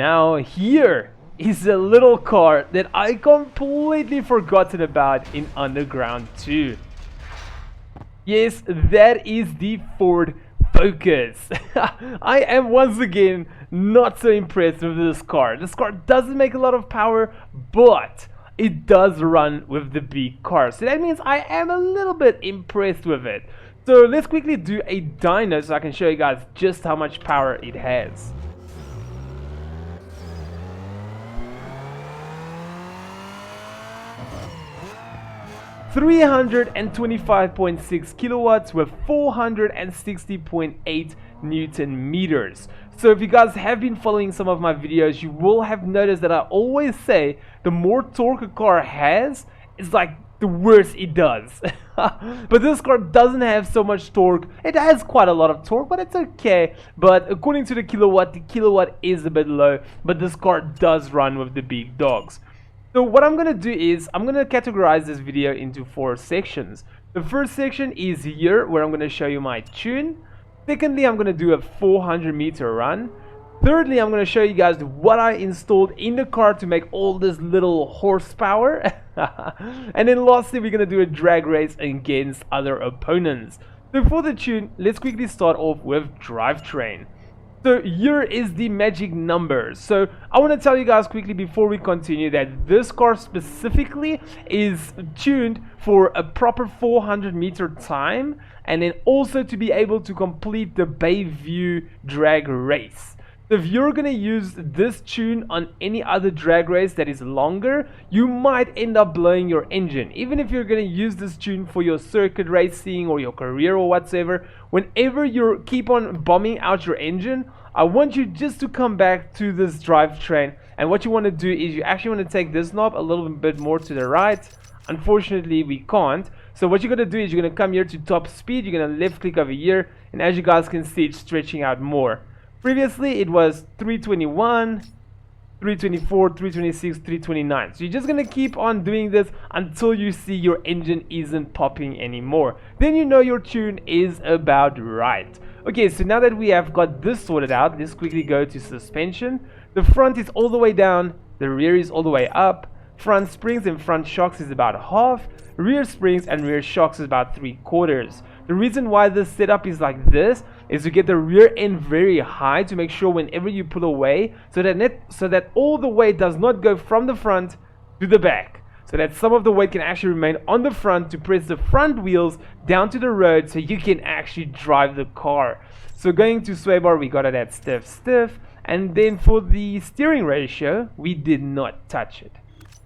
now here is a little car that I completely forgotten about in Underground 2. Yes, that is the Ford Focus. I am once again not so impressed with this car. This car doesn't make a lot of power, but it does run with the big car. So that means I am a little bit impressed with it. So let's quickly do a dyno so I can show you guys just how much power it has. (325.6 kilowatts with 460.8 Newton meters. So if you guys have been following some of my videos, you will have noticed that I always say the more torque a car has, it's like the worse it does. But this car doesn't have so much torque. It has quite a lot of torque, but it's okay. But according to the kilowatt is a bit low, but this car does run with the big dogs. So what I'm going to do is, I'm going to categorize this video into 4 sections. The first section is here, where I'm going to show you my tune. Secondly, I'm going to do a 400-meter run. Thirdly, I'm going to show you guys what I installed in the car to make all this little horsepower. And then lastly, we're going to do a drag race against other opponents. So for the tune, let's quickly start off with drivetrain. So here is the magic number. So I want to tell you guys quickly before we continue that this car specifically is tuned for a proper 400-meter time, and then also to be able to complete the Bayview drag race. So if you're going to use this tune on any other drag race that is longer, you might end up blowing your engine. Even if you're going to use this tune for your circuit racing or your career or whatsoever, whenever you keep on bombing out your engine, I want you just to come back to this drivetrain, and what you want to do is you actually want to take this knob a little bit more to the right. Unfortunately, we can't. So what you're going to do is you're going to come here to top speed, you're going to left click over here, and as you guys can see, it's stretching out more. Previously it was 321, 324, 326, 329. So you're just going to keep on doing this until you see your engine isn't popping anymore. Then you know your tune is about right. Okay, so now that we have got this sorted out, let's quickly go to suspension. The front is all the way down, the rear is all the way up. Front springs and front shocks is about half. Rear springs and rear shocks is about 3/4. The reason why this setup is like this is to get the rear end very high to make sure whenever you pull away, so that all the weight does not go from the front to the back, so that some of the weight can actually remain on the front to press the front wheels down to the road so you can actually drive the car. So going to sway bar, we got it at stiff, and then for the steering ratio, we did not touch it.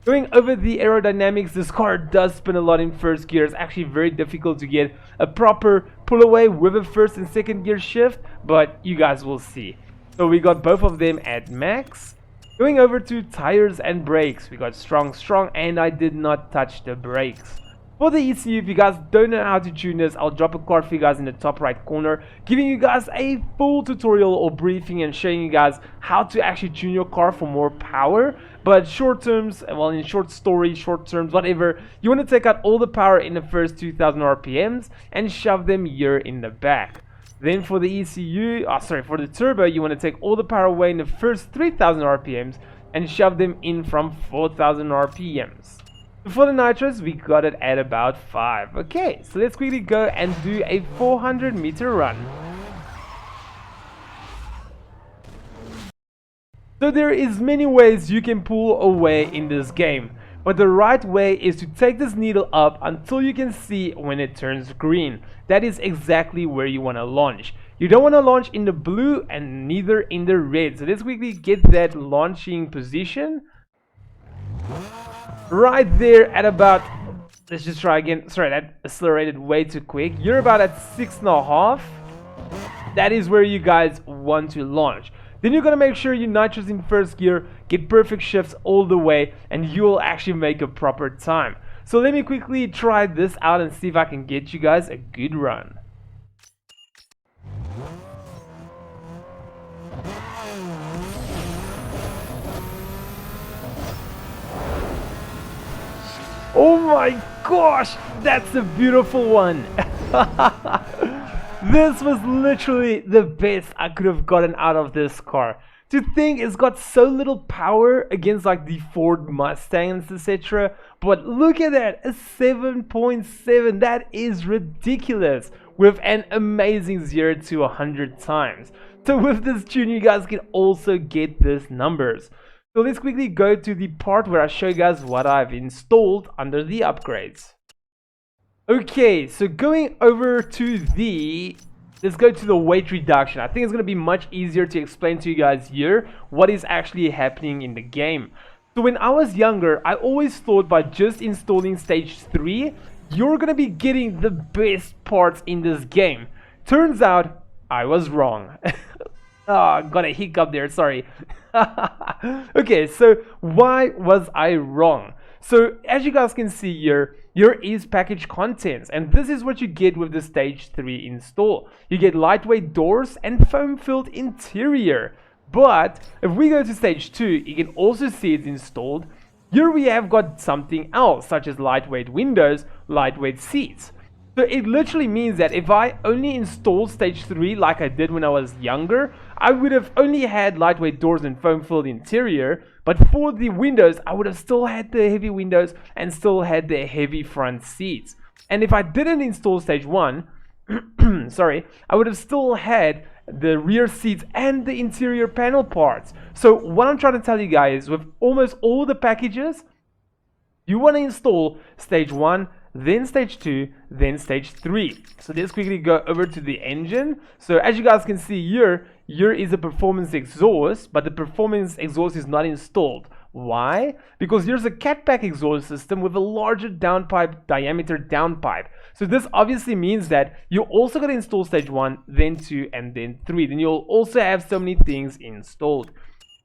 Going over the aerodynamics, this car does spin a lot in first gear. It's actually very difficult to get a proper pull away with a first and second gear shift, but you guys will see. So we got both of them at max. Going over to tires and brakes, we got strong, and I did not touch the brakes. For the ECU, if you guys don't know how to tune this, I'll drop a card for you guys in the top right corner, giving you guys a full tutorial or briefing and showing you guys how to actually tune your car for more power. But short terms, well, in short terms, whatever, you want to take out all the power in the first 2000 RPMs and shove them here in the back. Then for the ECU, for the turbo, you want to take all the power away in the first 3000 RPMs and shove them in from 4000 RPMs. For the nitros, we got it at about 5. Okay, so let's quickly go and do a 400-meter run. So there is many ways you can pull away in this game, but the right way is to take this needle up until you can see when it turns green. That is exactly where you want to launch. You don't want to launch in the blue and neither in the red. So let's quickly get that launching position. Right there at about, let's just try again. Sorry, that accelerated way too quick. You're about at 6.5. That is where you guys want to launch. Then you're gonna make sure you nitros in first gear, get perfect shifts all the way, and you will actually make a proper time. So let me quickly try this out and see if I can get you guys a good run. Oh my gosh, that's a beautiful one. This was literally the best I could have gotten out of this car. To think it's got so little power against like the Ford Mustangs, etc. But look at that, a 7.7. That is ridiculous. With an amazing 0 to 100 times. So with this tune, you guys can also get these numbers. So let's quickly go to the part where I show you guys what I've installed under the upgrades. Okay, so going over to let's go to the weight reduction. I think it's going to be much easier to explain to you guys here what is actually happening in the game. So when I was younger, I always thought by just installing stage 3, you're going to be getting the best parts in this game. Turns out, I was wrong. Got a hiccup there, sorry. Okay, so why was I wrong? So as you guys can see here is package contents, and this is what you get with the stage 3 install. You get lightweight doors and foam filled interior. But if we go to stage 2, you can also see it's installed. Here we have got something else, such as lightweight windows, lightweight seats. So it literally means that if I only installed stage 3 like I did when I was younger, I would have only had lightweight doors and foam filled interior, but for the windows, I would have still had the heavy windows and still had the heavy front seats. And if I didn't install stage 1, sorry, I would have still had the rear seats and the interior panel parts. So what I'm trying to tell you guys, with almost all the packages, you want to install stage 1, then stage 2, then stage 3. So let's quickly go over to the engine. So as you guys can see here is a performance exhaust, but the performance exhaust is not installed. Why? Because here's a catback exhaust system with a larger downpipe diameter downpipe. So this obviously means that you're also going to install stage 1, then 2, and then 3. Then you'll also have so many things installed.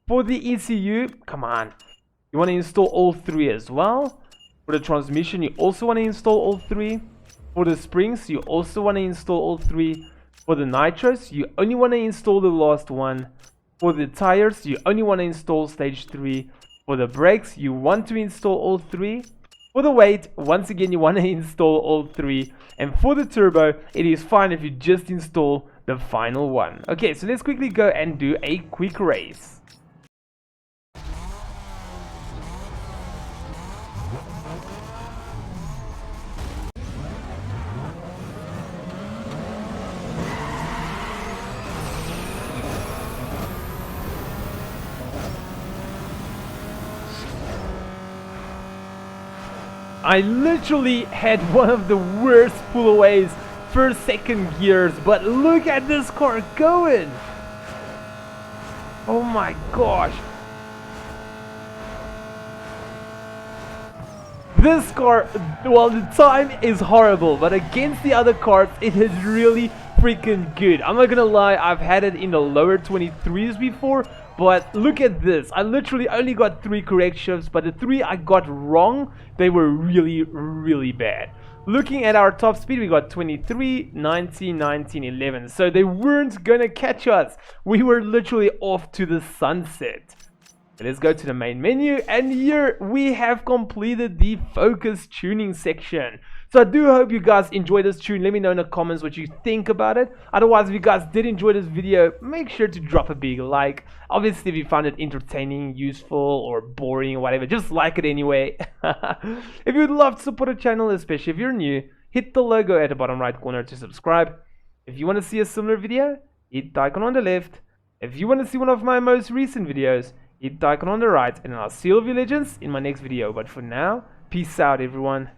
For the ECU, come on, you want to install all 3 as well. For the transmission, you also want to install all 3. For the springs, you also want to install all 3. For the nitros, you only want to install the last one. For the tires, you only want to install stage 3. For the brakes, you want to install all 3. For the weight, once again, you want to install all 3. And for the turbo, it is fine if you just install the final one. Okay, so let's quickly go and do a quick race. I literally had one of the worst pullaways for second gears, but look at this car going! Oh my gosh! This car, well, the time is horrible, but against the other cars, it is really freaking good. I'm not gonna lie, I've had it in the lower 23s before, but look at this. I literally only got 3 correct shifts, but the 3 I got wrong, they were really, really bad. Looking at our top speed, we got 23, 19, 19, 11. So they weren't gonna catch us. We were literally off to the sunset. Let's go to the main menu, and here we have completed the focus tuning section. So I do hope you guys enjoyed this tune. Let me know in the comments what you think about it. Otherwise, if you guys did enjoy this video, make sure to drop a big like. Obviously, if you found it entertaining, useful, or boring, or whatever, just like it anyway. If you'd love to support the channel, especially if you're new, hit the logo at the bottom right corner to subscribe. If you want to see a similar video, hit the icon on the left. If you want to see one of my most recent videos, hit the icon on the right, and I'll see all of you legends in my next video. But for now, peace out everyone.